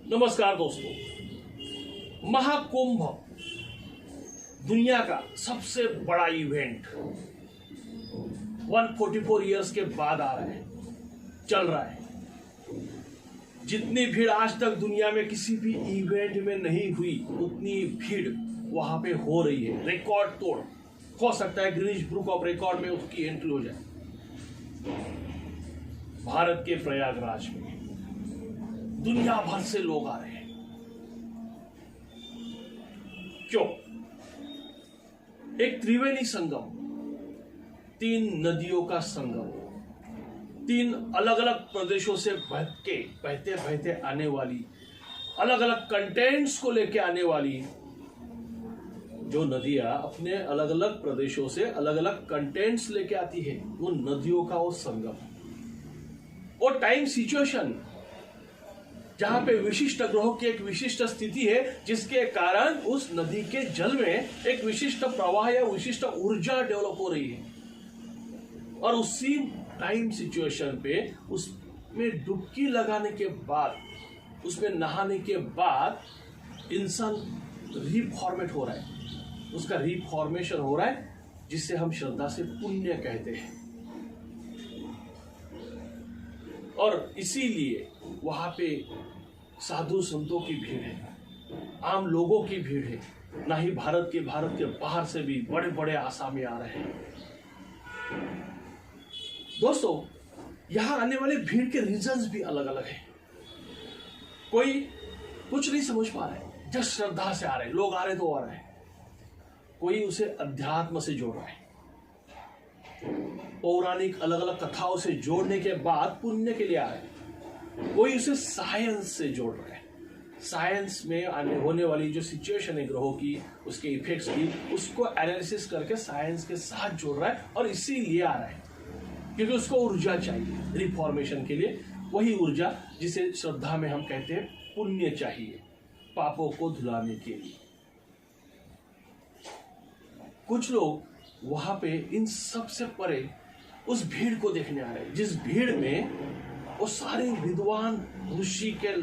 नमस्कार दोस्तों। महाकुंभ दुनिया का सबसे बड़ा इवेंट 144 इयर्स के बाद आ रहा है, चल रहा है। जितनी भीड़ आज तक दुनिया में किसी भी इवेंट में नहीं हुई, उतनी भीड़ वहां पे हो रही है। रिकॉर्ड तोड़ हो सकता है, गिनीज बुक ऑफ रिकॉर्ड में उसकी एंट्री हो जाए। भारत के प्रयागराज में दुनिया भर से लोग आ रहे हैं। क्यों? एक त्रिवेणी संगम, 3 नदियों का संगम, 3 अलग अलग प्रदेशों से बहते बहते आने वाली, अलग अलग कंटेंट्स को लेके आने वाली जो नदियां अपने अलग अलग प्रदेशों से अलग अलग कंटेंट्स लेके आती है, वो नदियों का वो संगम। और टाइम सिचुएशन जहां पे विशिष्ट ग्रहों की एक विशिष्ट स्थिति है, जिसके कारण उस नदी के जल में एक विशिष्ट प्रवाह या विशिष्ट ऊर्जा डेवलप हो रही है। और उसी टाइम सिचुएशन पे उसमें डुबकी लगाने के बाद, उसमें नहाने के बाद इंसान रीफॉर्मेट हो रहा है, उसका रीफॉर्मेशन हो रहा है, जिससे हम श्रद्धा से पुण्य कहते हैं। और इसीलिए वहां पे साधु संतों की भीड़ है, आम लोगों की भीड़ है। ना ही भारत के बाहर से भी बड़े बड़े आसामी आ रहे हैं। दोस्तों, यहां आने वाले भीड़ के रीजंस भी अलग अलग हैं। कोई कुछ नहीं समझ पा रहा है, जस्ट श्रद्धा से आ रहे हैं, लोग आ रहे तो आ रहे हैं। कोई उसे अध्यात्म से जोड़ रहा है, पौराणिक अलग अलग कथाओं से जोड़ने के बाद पुण्य के लिए आ रहे हैं। कोई उसे साइंस से जोड़ रहा है, साइंस में आने होने वाली जो सिचुएशन है ग्रहों की, उसके इफेक्ट्स की, उसको एनालिसिस करके साइंस के साथ जोड़ रहा है। और इसीलिए आ रहा है क्योंकि उसको ऊर्जा चाहिए रिफॉर्मेशन के लिए, वही ऊर्जा जिसे श्रद्धा में हम कहते हैं पुण्य चाहिए, पापों को धुलाने के लिए। कुछ लोग वहां पे इन सबसे परे उस भीड़ को देखने आ रहे हैं, जिस भीड़ में वो सारे विद्वान ऋषि के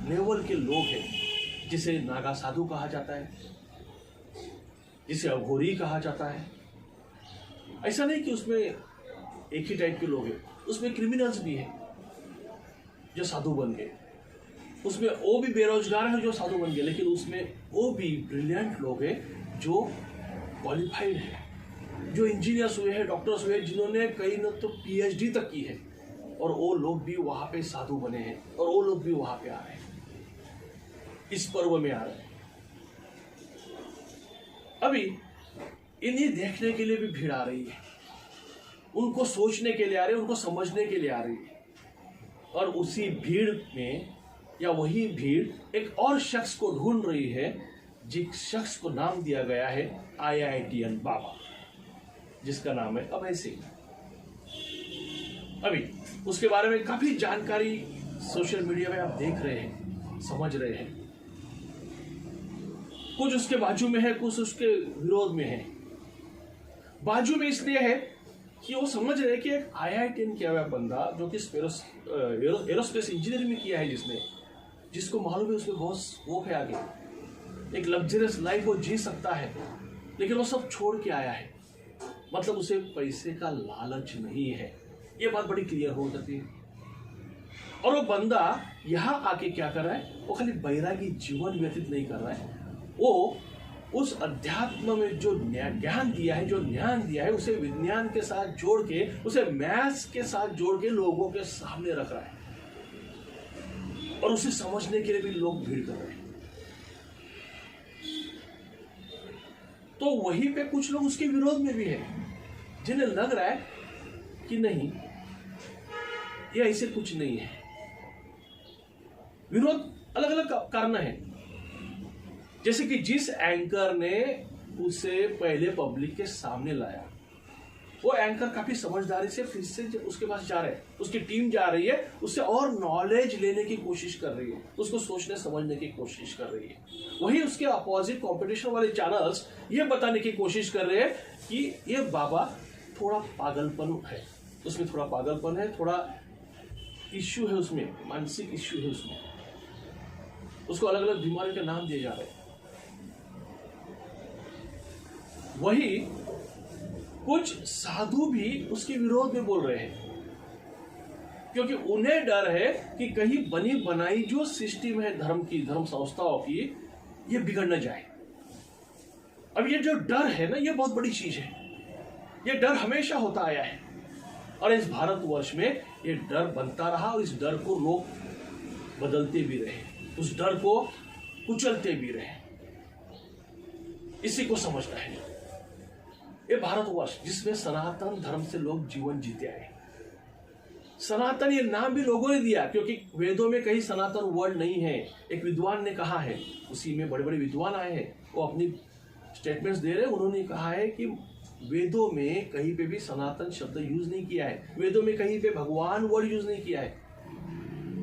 लेवल के लोग हैं, जिसे नागा साधु कहा जाता है, जिसे अघोरी कहा जाता है। ऐसा नहीं कि उसमें एक ही टाइप के लोग हैं, उसमें क्रिमिनल्स भी हैं जो साधु बन गए, उसमें वो भी बेरोजगार है जो साधु बन गए, लेकिन उसमें वो भी ब्रिलियंट लोग हैं जो क्वालिफाइड है, जो इंजीनियर्स हुए हैं, डॉक्टर्स हुए हैं, जिन्होंने कई न तो पीएचडी तक की है, और वो लोग भी वहां पे साधु बने हैं, और वो लोग भी वहां पे आ रहे हैं, इस पर्व में आ रहे हैं। अभी इन्हें देखने के लिए भी भीड़ आ रही है, उनको सोचने के लिए आ रही है, उनको समझने के लिए आ रही है। और उसी भीड़ में, या वही भीड़ एक और शख्स को ढूंढ रही है, जिस शख्स को नाम दिया गया है IITian बाबा, जिसका नाम है अभय सिंह। अभी उसके बारे में काफी जानकारी सोशल मीडिया में आप देख रहे हैं, समझ रहे हैं। कुछ उसके बाजू में है, कुछ उसके विरोध में है। बाजू में इसलिए है कि वो समझ रहे हैं कि एक IITian किया हुआ बंदा, जो कि एरोस्पेस इंजीनियरिंग में किया है, जिसको मालूम है उसमें बहुत स्कोप है आगे, एक लग्जरियस लाइफ वो जी सकता है, लेकिन वो सब छोड़ के आया है। मतलब उसे पैसे का लालच नहीं है, ये बात बड़ी क्लियर हो जाती है। और वो बंदा यहां आके क्या कर रहा है, वो खाली बैरागी जीवन व्यतीत नहीं कर रहा है, वो उस अध्यात्म में जो ज्ञान दिया है, जो ज्ञान दिया है, उसे विज्ञान के साथ जोड़ के, उसे मैथ्स के साथ जोड़ के लोगों के सामने रख रहा है, और उसे समझने के लिए भी लोग भीड़ कर रहे हैं। तो वहीं पे कुछ लोग उसके विरोध में भी हैं, जिन्हें लग रहा है कि नहीं, ये ऐसे कुछ नहीं है। विरोध अलग अलग कारण है। जैसे कि जिस एंकर ने उसे पहले पब्लिक के सामने लाया, वो एंकर काफी समझदारी से फिर से उसके पास जा रहे हैं, उसकी टीम जा रही है, उससे और नॉलेज लेने की कोशिश कर रही है, उसको सोचने समझने की कोशिश कर रही है। वही उसके अपोजिट कंपटीशन वाले चैनल्स ये बताने की कोशिश कर रहे हैं कि ये बाबा थोड़ा पागलपन है, उसमें थोड़ा पागलपन है, थोड़ा इश्यू है, उसमें मानसिक इश्यू है उसमें। उसको अलग अलग बीमारियों के नाम दिए जा रहे हैं। वही कुछ साधु भी उसके विरोध में बोल रहे हैं, क्योंकि उन्हें डर है कि कहीं बनी बनाई जो सिस्टम है धर्म की, धर्म संस्थाओं की, ये बिगड़ न जाए। अब ये जो डर है ना, ये बहुत बड़ी चीज है। ये डर हमेशा होता आया है और इस भारतवर्ष में ये डर बनता रहा और इस डर को लोग बदलते भी रहे, उस डर को कुचलते भी रहे। इसी को समझना है। ये भारतवर्ष जिसमें सनातन धर्म से लोग जीवन जीते आए। सनातन ये नाम भी लोगों ने दिया, क्योंकि वेदों में कहीं सनातन वर्ड नहीं है। एक विद्वान ने कहा है, उसी में बड़े बड़े विद्वान आए हैं, वो अपनी स्टेटमेंट्स दे रहे हैं। उन्होंने कहा है कि वेदों में कहीं पे भी सनातन शब्द यूज नहीं किया है, वेदों में कहीं पे भगवान वर्ड यूज नहीं किया है।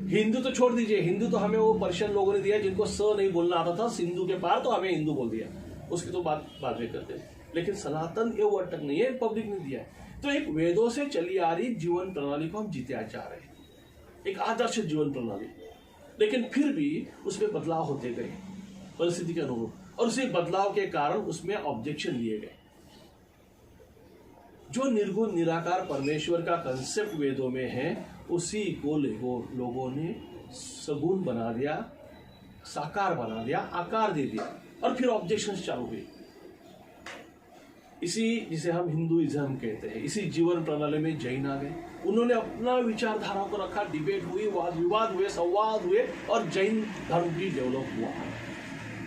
हिंदू तो छोड़ दीजिए, हिंदू तो हमें वो पर्शियन लोगों ने दिया जिनको स नहीं बोलना आता था, सिंधु के पार, तो हमें हिंदू बोल दिया, उसकी तो बात बाद में करते हैं। लेकिन सनातन ये वर्ड तक नहीं है, पब्लिक ने दिया है। तो एक वेदों से चली आ रही जीवन प्रणाली को हम जीते जा रहे हैं, एक आदर्श जीवन प्रणाली। लेकिन फिर भी उसमें बदलाव होते गए परिस्थिति के अनुरूप, और उसी बदलाव के कारण उसमें ऑब्जेक्शन लिए गए। जो निर्गुण निराकार परमेश्वर का कंसेप्ट वेदों में है, उसी को लोगों ने सगुण बना दिया, साकार बना दिया, आकार दे दिया, और फिर ऑब्जेक्शन चालू हुए। इसी जिसे हम हिंदुइज्म कहते हैं, इसी जीवन प्रणाली में जैन आ गए। उन्होंने अपना विचारधारा को रखा, डिबेट हुई, वाद विवाद हुए, संवाद हुए, और जैन धर्म भी डेवलप हुआ।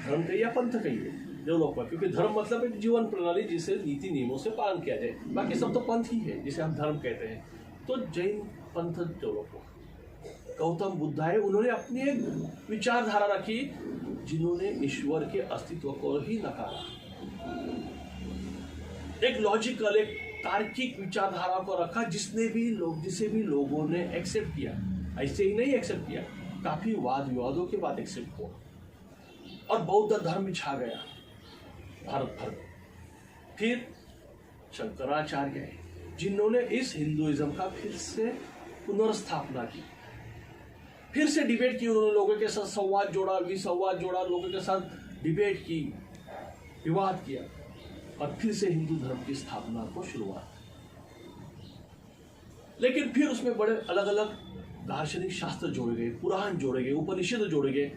धर्म कहिए या पंथ कहिए, डेवलप हुआ, क्योंकि धर्म मतलब एक जीवन प्रणाली जिसे नीति नियमों से पालन किया जाए। बाकी सब तो पंथ ही है जिसे हम धर्म कहते हैं। तो जैन पंथ डेवलप हुआ। गौतम बुद्ध आए, उन्होंने अपनी एक विचारधारा रखी जिन्होंने ईश्वर के अस्तित्व को ही नकारा। एक लॉजिकल, एक तार्किक विचारधारा को रखा जिसे भी लोगों ने एक्सेप्ट किया। ऐसे ही नहीं एक्सेप्ट किया, काफी वाद विवादों के बाद एक्सेप्ट हुआ, और बौद्ध धर्म छा गया भारत भर में। फिर शंकराचार्य आए, जिन्होंने इस हिंदुइज्म का फिर से पुनर्स्थापना की, फिर से डिबेट की। उन्होंने लोगों के साथ संवाद जोड़ा, विसंवाद जोड़ा, लोगों के साथ डिबेट की, विवाद किया, और फिर से हिंदू धर्म की स्थापना को शुरुआत। लेकिन फिर उसमें बड़े अलग अलग दार्शनिक शास्त्र जोड़े गए, पुराण जोड़े गए, उपनिषद जोड़े गए,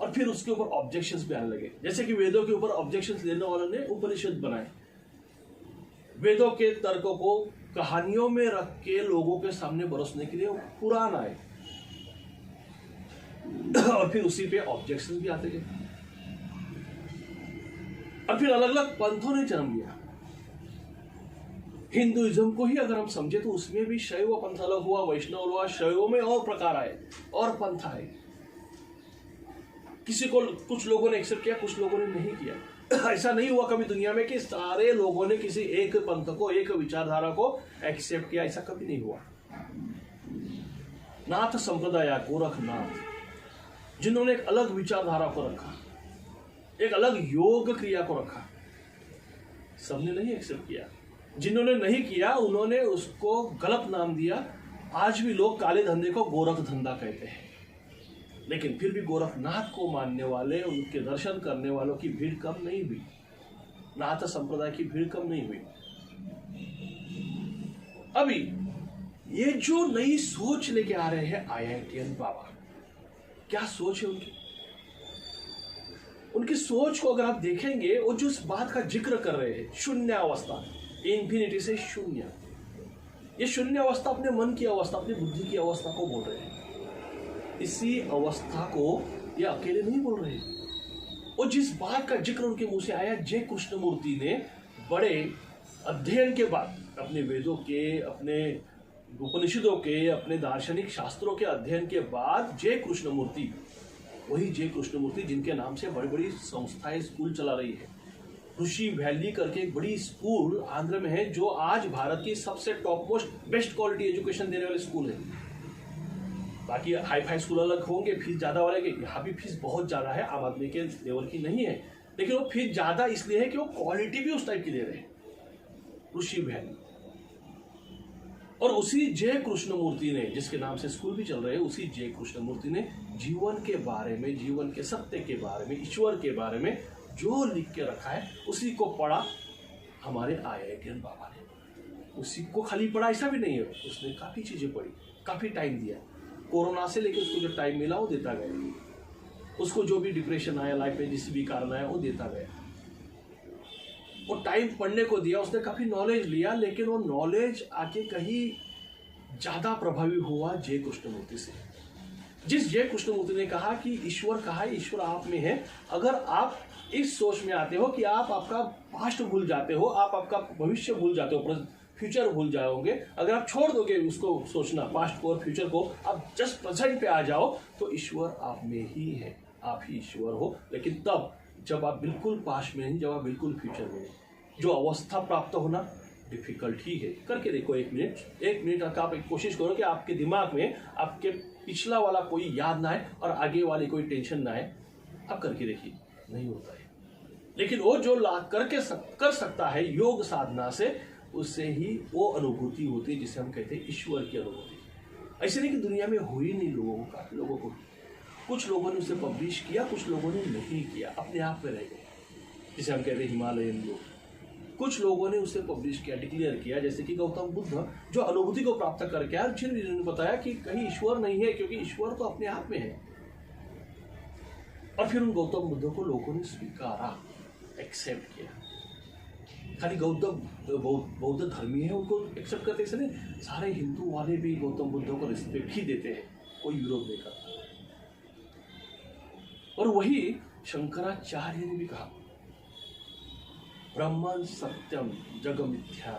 और फिर उसके ऊपर ऑब्जेक्शंस भी आने लगे। जैसे कि वेदों के ऊपर ऑब्जेक्शंस लेने वालों ने उपनिषद बनाए। वेदों के तर्कों को कहानियों में रख के लोगों के सामने बरसने के लिए पुराण आए, और फिर उसी पे ऑब्जेक्शंस भी आते गए, और फिर अलग अलग पंथों ने जन्म लिया। हिंदुइज्म को ही अगर हम समझे तो उसमें भी शैव पंथ अलग हुआ, वैष्णव हुआ, शैव में और प्रकार आए और पंथ आए। किसी को कुछ लोगों ने एक्सेप्ट किया, कुछ लोगों ने नहीं किया। ऐसा नहीं हुआ कभी दुनिया में कि सारे लोगों ने किसी एक पंथ को, एक विचारधारा को एक्सेप्ट किया, ऐसा कभी नहीं हुआ। नाथ संप्रदाय, गोरखनाथ, जिन्होंने एक अलग विचारधारा को रखा, एक अलग योग क्रिया को रखा, सबने नहीं एक्सेप्ट किया। जिन्होंने नहीं किया उन्होंने उसको गलत नाम दिया। आज भी लोग काले धंधे को गोरख धंधा कहते हैं, लेकिन फिर भी गोरखनाथ को मानने वाले, उनके दर्शन करने वालों की भीड़ कम नहीं हुई, नाथ संप्रदाय की भीड़ कम नहीं हुई। अभी ये जो नई सोच लेके आ रहे हैं IITian बाबा, क्या सोच है उनकी सोच को अगर आप देखेंगे, वो जो इस बात का जिक्र कर रहे हैं, शून्य अवस्था, इन्फिनिटी से शून्य, ये शून्य अवस्था अपने मन की अवस्था, अपनी बुद्धि की अवस्था को बोल रहे हैं। इसी अवस्था को ये अकेले नहीं बोल रहे। और जिस बात का जिक्र उनके मुंह से आया, जय कृष्णमूर्ति ने बड़े अध्ययन के बाद, अपने वेदों के, अपने उपनिषदों के, अपने दार्शनिक शास्त्रों के अध्ययन के बाद, जय कृष्णमूर्ति, वही जय कृष्णमूर्ति जिनके नाम से बड़ी बड़ी संस्थाएं, स्कूल चला रही है। ऋषि वैली करके एक बड़ी स्कूल आंध्र में है, जो आज भारत की सबसे top most best quality education देने वाली स्कूल है। बाकी हाई फाई स्कूल अलग होंगे, फीस ज्यादा वाले के, यहाँ भी फीस बहुत ज्यादा है, आम आदमी के लेवल की नहीं है, लेकिन वो फीस ज्यादा इसलिए है कि वो क्वालिटी भी उस टाइप की दे रहे हैं, ऋषि वैली। और उसी जय कृष्णमूर्ति ने, जिसके नाम से स्कूल भी चल रहे हैं, उसी जय कृष्णमूर्ति ने जीवन के बारे में, जीवन के सत्य के बारे में, ईश्वर के बारे में जो लिख के रखा है उसी को पढ़ा हमारे IITian बाबा ने। उसी को खाली पढ़ा ऐसा भी नहीं है, उसने काफ़ी चीज़ें पढ़ी, काफ़ी टाइम दिया। कोरोना से लेकर उसको जो टाइम मिला वो देता गया, उसको जो भी डिप्रेशन आया लाइफ में, जिस भी कारण आया वो देता गया। वो टाइम पढ़ने को दिया, उसने काफ़ी नॉलेज लिया, लेकिन वो नॉलेज आके कहीं ज़्यादा प्रभावी हुआ जय कृष्णमूर्ति से। जिस जय कृष्णमूर्ति ने कहा कि ईश्वर कहाँ है, ईश्वर आप में है। अगर आप इस सोच में आते हो कि आप आपका पास्ट भूल जाते हो, आप आपका भविष्य भूल जाते हो, फ्यूचर भूल जाओगे, अगर आप छोड़ दोगे उसको सोचना, पास्ट को और फ्यूचर को, आप जस्ट प्रेजेंट पे आ जाओ, तो ईश्वर आप में ही है, आप ही ईश्वर हो। लेकिन तब जब आप बिल्कुल पास्ट में नहीं, जब आप बिल्कुल फ्यूचर में नहीं, जो अवस्था प्राप्त होना डिफिकल्ट ही है। करके देखो 1 मिनट आप एक कोशिश करो कि आपके दिमाग में आपके पिछला वाला कोई याद ना आए और आगे वाली कोई टेंशन ना आए। आप करके देखिए, नहीं होता है। लेकिन वो जो ला करके कर सकता है योग साधना से, उससे ही वो अनुभूति होती है जिसे हम कहते हैं ईश्वर की अनुभूति। ऐसे नहीं कि दुनिया में हुई नहीं लोगों को, काफी लोगों को, कुछ लोगों ने उसे पब्लिश किया, कुछ लोगों ने नहीं किया, अपने आप में रह गए, जिसे हम कहते हैं हिमालयन लोग। कुछ लोगों ने उसे पब्लिश किया, डिक्लेयर किया, जैसे कि गौतम बुद्ध, जो अनुभूति को प्राप्त करके आया, जिन्होंने बताया कि कहीं ईश्वर नहीं है, क्योंकि ईश्वर तो अपने आप में है। और फिर उन गौतम बुद्ध को लोगों ने स्वीकारा, एक्सेप्ट किया। खाली बौद्ध धर्मी है उनको एक्सेप्ट करते, इसलिए सारे हिंदू वाले भी गौतम बुद्ध को रिस्पेक्ट ही देते हैं, कोई विरोध नहीं करता। और वही शंकराचार्य ने भी कहा, ब्रह्म सत्यम जग मिथ्या,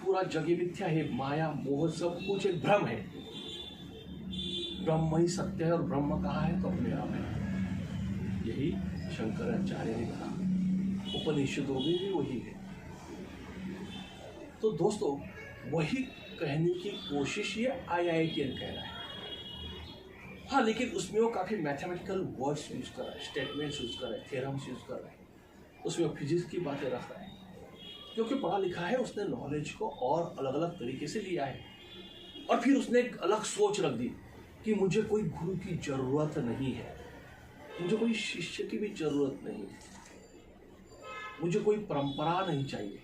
पूरा जग मिथ्या है, माया मोह सब कुछ एक भ्रम है, ब्रह्म ही सत्य है और ब्रह्म कहाँ है, तो अपने आप है। यही शंकराचार्य ने कहा, उपनिषदों में भी वही है। तो दोस्तों, वही कहने की कोशिश ये IITian कह रहा है। हाँ, लेकिन उसमें वो काफ़ी मैथमेटिकल वर्ड्स यूज कर रहा है, स्टेटमेंट्स यूज कर रहा है, थ्योरम्स यूज कर रहा है, उसमें फिजिक्स की बातें रख रहा है, क्योंकि पढ़ा लिखा है, उसने नॉलेज को और अलग अलग तरीके से लिया है। और फिर उसने एक अलग सोच रख दी कि मुझे कोई गुरु की जरूरत नहीं है, मुझे कोई शिष्य की भी जरूरत नहीं है, मुझे कोई परंपरा नहीं चाहिए।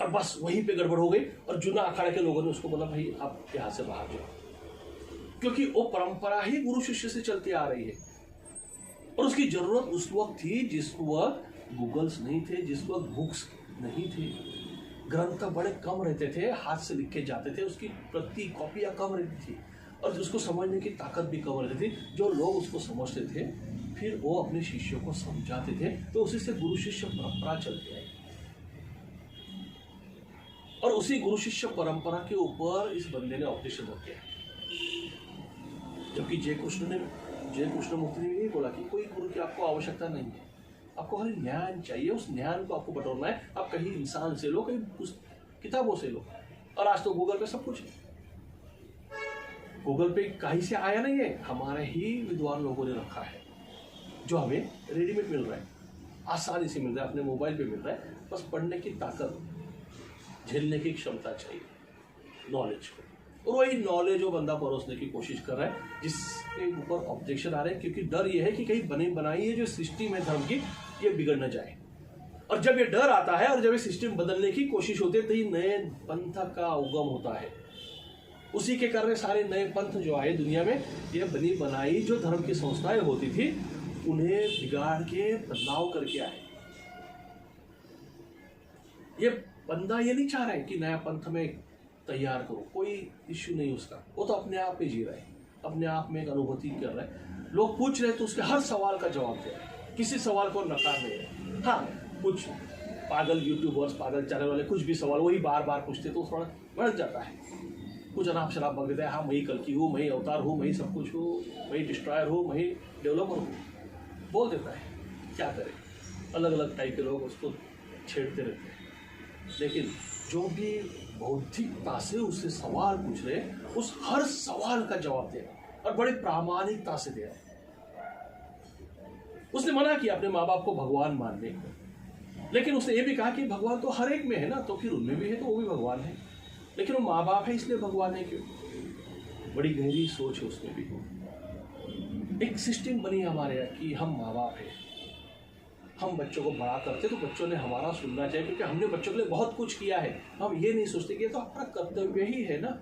और बस वहीं पे गड़बड़ हो गई, और जूना अखाड़ा के लोगों ने उसको बोला, भाई आप यहाँ से बाहर जाओ, क्योंकि वो परंपरा ही गुरु शिष्य से चलती आ रही है। और उसकी जरूरत उस वक्त थी जिस वक्त गूगल्स नहीं थे, जिस वक्त बुक्स नहीं थे, ग्रंथ बड़े कम रहते थे, हाथ से लिखे जाते थे, उसकी प्रति कॉपियाँ कम रहती थी, और उसको समझने की ताकत भी कम रहती थी। जो लोग उसको समझते थे, फिर वो अपने शिष्यों को समझाते थे, तो उसी से गुरु शिष्य परंपरा चलती आई। और उसी गुरु शिष्य परंपरा के ऊपर इस बंदे ने ऑपरेशन किया। जबकि जय कृष्णमूर्ति ने यही बोला कि कोई गुरु की आपको आवश्यकता नहीं है, आपको खाली ज्ञान चाहिए, उस ज्ञान को आपको बटोरना है। आप कहीं इंसान से लो, कहीं उस किताबों से लो, और आज तो गूगल पे सब कुछ है। गूगल पे कहीं से आया नहीं है, हमारे ही विद्वान लोगों ने रखा है, जो हमें रेडीमेड मिल रहा है, आसानी से मिल रहा है, अपने मोबाइल पे मिल रहा है। बस पढ़ने की ताकत, झेलने की क्षमता चाहिए नॉलेज को, और वही नॉलेज वो बंदा परोसने की कोशिश कर रहा है, जिसके ऊपर ऑब्जेक्शन आ रहे हैं, क्योंकि डर ये है कि कहीं बनी बनाई ये जो सिस्टम है धर्म की, ये बिगड़ न जाए। और जब ये डर आता है और जब ये सिस्टम बदलने की कोशिश होती है, तो ये नए पंथ का उगम होता है। उसी के कारण सारे नए पंथ जो आए दुनिया में, ये बनी बनाई जो धर्म की संस्थाएं होती थी, उन्हें बिगाड़ के बदलाव करके आए। ये बंदा ये नहीं चाह रहा है कि नया पंथ में तैयार करो, कोई इश्यू नहीं उसका, वो तो अपने आप में जी रहा है, अपने आप में एक अनुभूति कर रहा है। लोग पूछ रहे तो उसके हर सवाल का जवाब दे रहा है, किसी सवाल को नकार नहीं है। हाँ, कुछ पागल यूट्यूबर्स, पागल चैनल वाले कुछ भी सवाल वही बार बार पूछते तो थोड़ा बढ़ जाता है। कुछ अनाप शराब बक देता है, हाँ मैं ही कल्कि हूँ, मैं ही अवतार हूँ, मैं ही सब कुछ हूँ, मैं ही डिस्ट्रॉयर हूँ, मैं ही डेवलपर हूँ, बोल देता है। क्या करें, अलग अलग टाइप के लोग उसको छेड़ते रहते हैं। लेकिन जो भी बौद्धिकता से उससे सवाल पूछ रहे, उस हर सवाल का जवाब दे रहे और बड़ी प्रामाणिकता से दे रहे। उसने मना किया अपने माँ बाप को भगवान मानने को, लेकिन उसने ये भी कहा कि भगवान तो हर एक में है ना, तो फिर उनमें भी है तो वो भी भगवान है। लेकिन वो माँ बाप है इसलिए भगवान है क्यों? बड़ी गहरी सोच है उसमें भी। एक सिस्टम बनी हमारे यहाँ कि हम माँ बाप हैं, हम बच्चों को बड़ा करते तो बच्चों ने हमारा सुनना चाहिए, क्योंकि हमने बच्चों के लिए बहुत कुछ किया है। हम ये नहीं सोचते कि ये तो अपना कर्तव्य ही है ना,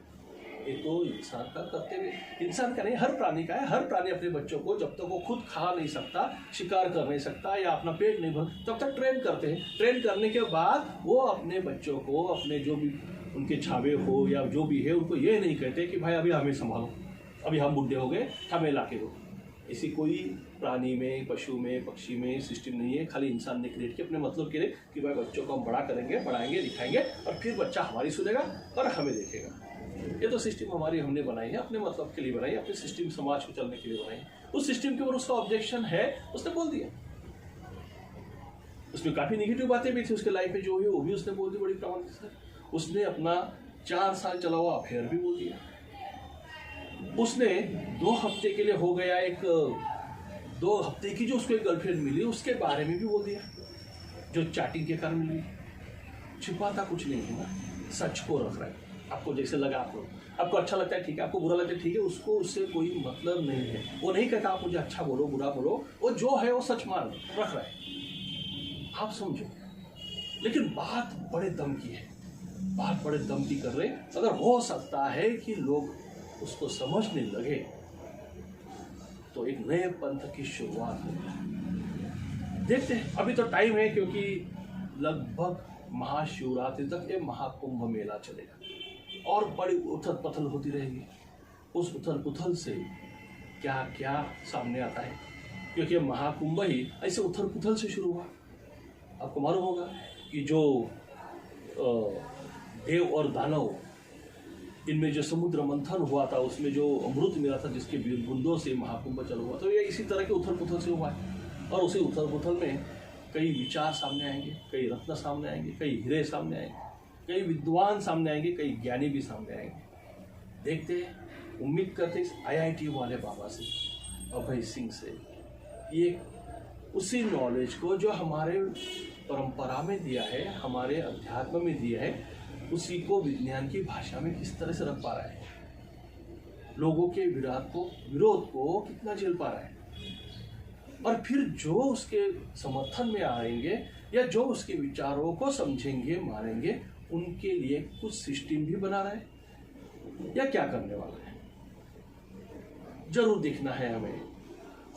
ये तो इंसान का कर्तव्य, इंसान का नहीं, हर प्राणी का है। हर प्राणी अपने बच्चों को जब तक वो खुद खा नहीं सकता, शिकार कर नहीं सकता या अपना पेट नहीं भर, तब तक ट्रेन करते हैं। ट्रेन करने के बाद वो अपने बच्चों को, अपने जो भी उनके छावे हो या जो भी है, उनको ये नहीं कहते कि भाई अभी हमें संभालो, अभी हम बुढ़े हो गए, हमें ला के दो। ऐसी कोई प्राणी में, पशु में, पक्षी में सिस्टम नहीं है। खाली इंसान ने क्रिएट किया अपने मतलब के लिए कि भाई बच्चों को हम बड़ा करेंगे, पढ़ाएंगे, लिखाएंगे और फिर बच्चा हमारी सुनेगा और हमें देखेगा। ये तो सिस्टम हमारी हमने बनाई है, अपने मतलब के लिए बनाई है, अपने सिस्टम समाज को चलने के लिए बनाई है। उस सिस्टम के ऊपर उसका ऑब्जेक्शन है, उसने बोल दिया। उसमें काफी नेगेटिव बातें भी थी उसके लाइफ में जो हुई वो भी उसने बोल दी बड़ी प्रामाणिक से। उसने अपना 4 साल चला हुआ अफेयर भी बोल दिया। उसने 2 हफ्ते के लिए हो गया, एक 2 हफ्ते की जो उसको एक गर्लफ्रेंड मिली उसके बारे में भी बोल दिया, जो चैटिंग के कारण मिली। छिपाता कुछ नहीं है ना, सच को रख रहा है। आपको जैसे लगा, आपको अच्छा लगता है ठीक है, आपको बुरा लगता है ठीक है, उसको उससे कोई मतलब नहीं है। वो नहीं कहता आप मुझे अच्छा बोलो बुरा बोलो, वो जो है वो सच मान रख रहा है, आप समझो। लेकिन बात बड़े दम की है, बात बड़े दम की कर रहे। अगर हो सकता है कि लोग उसको समझने लगे तो एक नए पंथ की शुरुआत होगी। देखते हैं, अभी तो टाइम है, क्योंकि लगभग महाशिवरात्रि तक ये महाकुंभ मेला चलेगा और बड़ी उथल पुथल होती रहेगी। उस उथल पुथल से क्या क्या सामने आता है, क्योंकि महाकुंभ ही ऐसे उथल पुथल से शुरू हुआ। आपको मालूम होगा कि जो देव और दानव, इनमें जो समुद्र मंथन हुआ था, उसमें जो अमृत मिला था, जिसके बूंदों से महाकुंभ चल हुआ, तो ये इसी तरह के उथल पुथल से हुआ है। और उसी उथल पुथल में कई विचार सामने आएंगे, कई रत्न सामने आएंगे, कई हीरे सामने आएंगे, कई विद्वान सामने आएंगे, कई ज्ञानी भी सामने आएंगे। देखते हैं, उम्मीद करते हैं IIT वाले बाबा से, अभय सिंह से, ये उसी नॉलेज को जो हमारे परंपरा में दिया है, हमारे अध्यात्म में दिया है, उसी को विज्ञान की भाषा में किस तरह से रख पा रहा है, लोगों के विरोध को कितना झेल पा रहा है, और फिर जो उसके समर्थन में आएंगे या जो उसके विचारों को समझेंगे, मानेंगे, उनके लिए कुछ सिस्टम भी बना रहा है या क्या करने वाला है, जरूर देखना है हमें।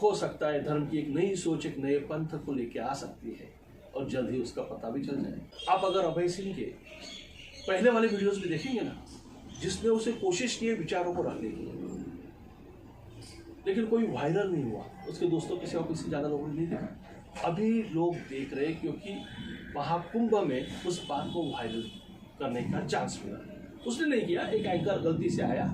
हो सकता है धर्म की एक नई सोच, एक नए पंथ को लेके आ सकती है और जल्द ही उसका पता भी चल जाए। आप अगर अभय सिंह के पहले वाले वीडियोस भी देखेंगे ना, जिसमें उसे कोशिश की है विचारों को रखने की, लेकिन कोई वायरल नहीं हुआ, उसके दोस्तों के सिवा किसी ज़्यादा लोगों ने नहीं देखा। अभी लोग देख रहे हैं क्योंकि महाकुंभ में उस बात को वायरल करने का चांस मिला। उसने नहीं किया, एक एंकर गलती से आया,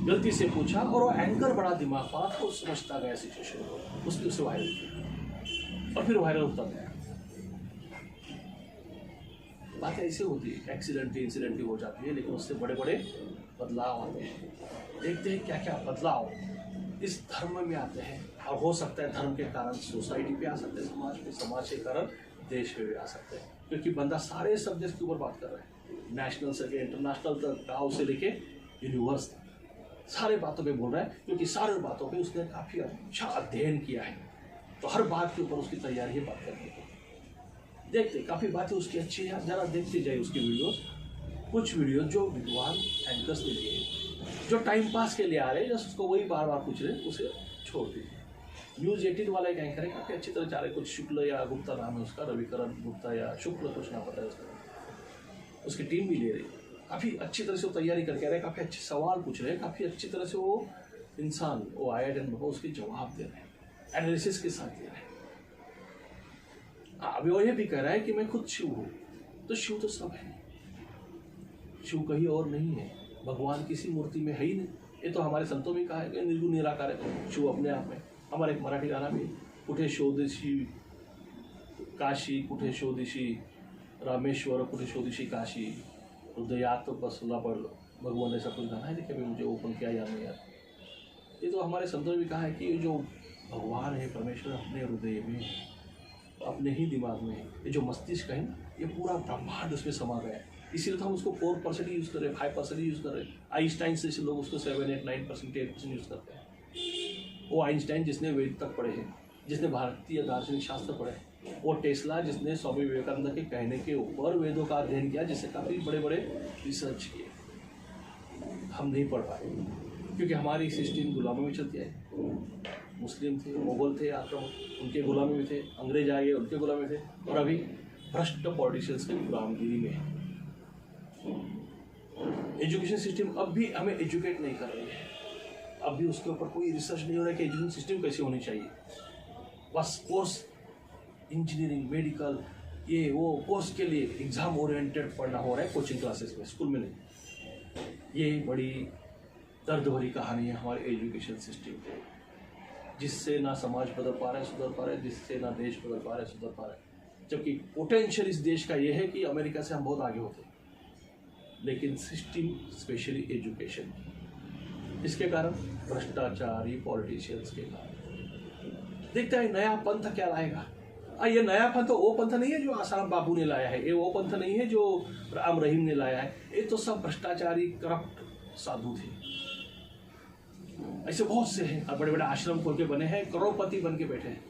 गलती से पूछा और वो एंकर बड़ा दिमाग वाला था, वो समझता गया सिचुएशन को, उसने उसे वायरल किया और फिर वायरल होता गया। बातें ऐसे होती है, इंसिडेंटली हो जाती है, लेकिन उससे बड़े बड़े बदलाव आते हैं। देखते हैं क्या क्या बदलाव इस धर्म में आते हैं, और हो सकता है धर्म के कारण सोसाइटी पे आ सकते हैं, समाज पे, समाज के कारण देश पे भी आ सकते हैं, क्योंकि बंदा सारे सब्जेक्ट के ऊपर बात कर रहा है, नेशनल से इंटरनेशनल तक, गाँव से लेके यूनिवर्स तक, सारे बातों पे बोल रहा है, क्योंकि सारे बातों पे उसने काफ़ी अच्छा अध्ययन किया है। तो हर बात के ऊपर उसकी तैयारी है बात करने की। देखते, काफ़ी बातें उसकी अच्छी है, जरा देखते जाए उसकी वीडियोस। कुछ वीडियो जो विद्वान एंकर्स ने लिए, जो टाइम पास के लिए आ रहे हैं, जस्ट उसको वही बार बार पूछ रहे हैं, उसे छोड़ दीजिए। न्यूज़ 18 वाला एक एंकर है, काफ़ी अच्छी तरह जा रहे, कुछ शुक्ल या गुप्ता नाम है उसका, रविकरण गुप्ता या शुक्ल कुछ नाम पता है उसका। उसकी टीम भी ले रही, काफ़ी अच्छी तरह से वो तैयारी करके आ रहे हैं, काफ़ी अच्छे सवाल पूछ रहे हैं, काफ़ी अच्छी तरह से वो इंसान, वो IIT में उसके जवाब दे रहे हैं, एनालिसिस के साथ दे रहे हैं। अभी वो ये भी कह रहा है कि मैं खुद शिव हूँ, तो शिव तो सब है, शिव कहीं और नहीं है, भगवान किसी मूर्ति में है ही नहीं। ये तो हमारे संतों में कहा है कि निर्गुण निराकार है शिव अपने आप में। हमारे एक मराठी गाना भी, कुठे शोधिशी काशी, कुठे शोधिशी रामेश्वर, कुठे शोधिशी काशी, हृदयात बसला पड़ भगवान, ऐसा कुछ गाना है, देखिए अभी मुझे ओपन किया याद नहीं यार। ये तो हमारे संतों ने भी कहा है कि ये जो भगवान है, परमेश्वर अपने हृदय में, अपने ही दिमाग में, ये जो मस्तिष्क है ना, ये पूरा ब्रह्मांड उसमें समा गया है। इसीलिए तो हम उसको 4% ही यूज़ कर रहे हैं, 5% ही यूज़ कर रहे हैं। आइंस्टाइन से लोग उसको 7, 8, 9%, 8% यूज़ करते हैं। वो आइंस्टाइन जिसने वेद तक पढ़े हैं, जिसने भारतीय दार्शनिक शास्त्र पढ़े हैं, वो टेस्ला जिसने स्वामी विवेकानंद के कहने के ऊपर वेदों का अध्ययन किया, जिससे काफ़ी बड़े बड़े रिसर्च किए। हम नहीं पढ़ पाए क्योंकि हमारी सिस्टम गुलामी में चलती है। मुस्लिम थे, मुगल थे आक्रमक, उनके गुलामी में थे, अंग्रेज आ गए, उनके गुलामी में थे, और अभी भ्रष्ट पॉलिटिशियंस की गुलामगिरी में है। एजुकेशन सिस्टम अब भी हमें एजुकेट नहीं कर रही है, अब भी उसके ऊपर कोई रिसर्च नहीं हो रहा है कि एजुकेशन सिस्टम कैसी होनी चाहिए। बस कोर्स, इंजीनियरिंग, मेडिकल, ये वो कोर्स के लिए एग्जाम ओरिएंटेड पढ़ना हो रहा है कोचिंग क्लासेस में, स्कूल में नहीं। ये बड़ी दर्द भरी कहानी है हमारे एजुकेशन सिस्टम की, जिससे ना समाज बदल पा रहा है, सुधर पा रहा है, जिससे ना देश बदल पा रहा है, सुधर पा रहा है। जबकि पोटेंशियल इस देश का ये है कि अमेरिका से हम बहुत आगे होते हैं, लेकिन सिस्टम, स्पेशली एजुकेशन, इसके कारण भ्रष्टाचारी पॉलिटिशियंस के कारण। देखता है नया पंथ क्या लाएगा। ये नया पंथ वो पंथ नहीं है जो आसाराम बाबू ने लाया है, ये वो पंथ नहीं है जो राम रहीम ने लाया है, ये तो सब भ्रष्टाचारी करप्ट साधु थे। ऐसे बहुत से हैं, बड़े बड़े आश्रम खोल के बने हैं, करोड़पति बन के बैठे हैं।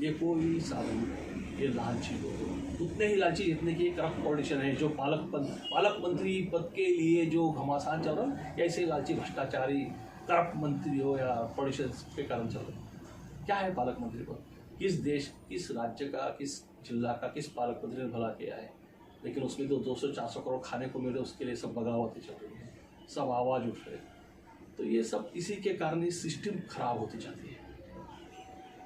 ये कोई साधु नहीं, ये लालची लोग, उतने ही लालची जितने की करप्ट पॉलिटिशियन है, जो पालक मंत्री पद के लिए जो घमासान चल रहा है, ऐसे लालची भ्रष्टाचारी करप्ट मंत्री हो या पॉलिटिशियंस के कारण चल रहा है। क्या है पालक मंत्री पद? किस देश, किस राज्य का, किस जिला का, किस पालक मंत्री ने भला किया है? लेकिन उसमें तो 200-400 करोड़ खाने को मिले, उसके लिए सब बगावतें चल रही है, सब आवाज़ उठ रहे। तो ये सब इसी के कारण ये सिस्टम खराब होती जाती है,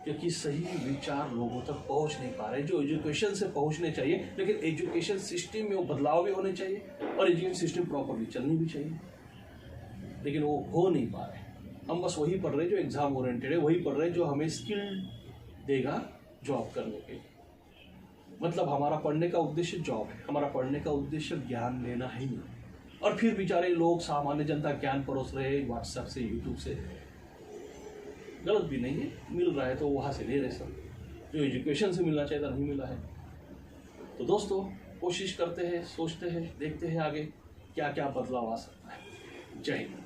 क्योंकि सही विचार लोगों तक पहुंच नहीं पा रहे जो एजुकेशन से पहुंचने चाहिए। लेकिन एजुकेशन सिस्टम में वो बदलाव भी होने चाहिए और एजुकेशन सिस्टम प्रॉपरली चलनी भी चाहिए, लेकिन वो हो नहीं पा रहे। हम बस वही पढ़ रहे जो एग्जाम ओरिएंटेड है, वही पढ़ रहे जो हमें स्किल देगा जॉब करने के। मतलब हमारा पढ़ने का उद्देश्य जॉब है, हमारा पढ़ने का उद्देश्य ज्ञान लेना ही नहीं। और फिर बेचारे लोग, सामान्य जनता ज्ञान परोस रहे व्हाट्सएप से, यूट्यूब से। गलत भी नहीं है, मिल रहा है तो वहाँ से ले रहे सब, जो एजुकेशन से मिलना चाहिए था नहीं मिला है। तो दोस्तों, कोशिश करते हैं, सोचते हैं, देखते हैं आगे क्या क्या बदलाव आ सकता है। जय हिंद।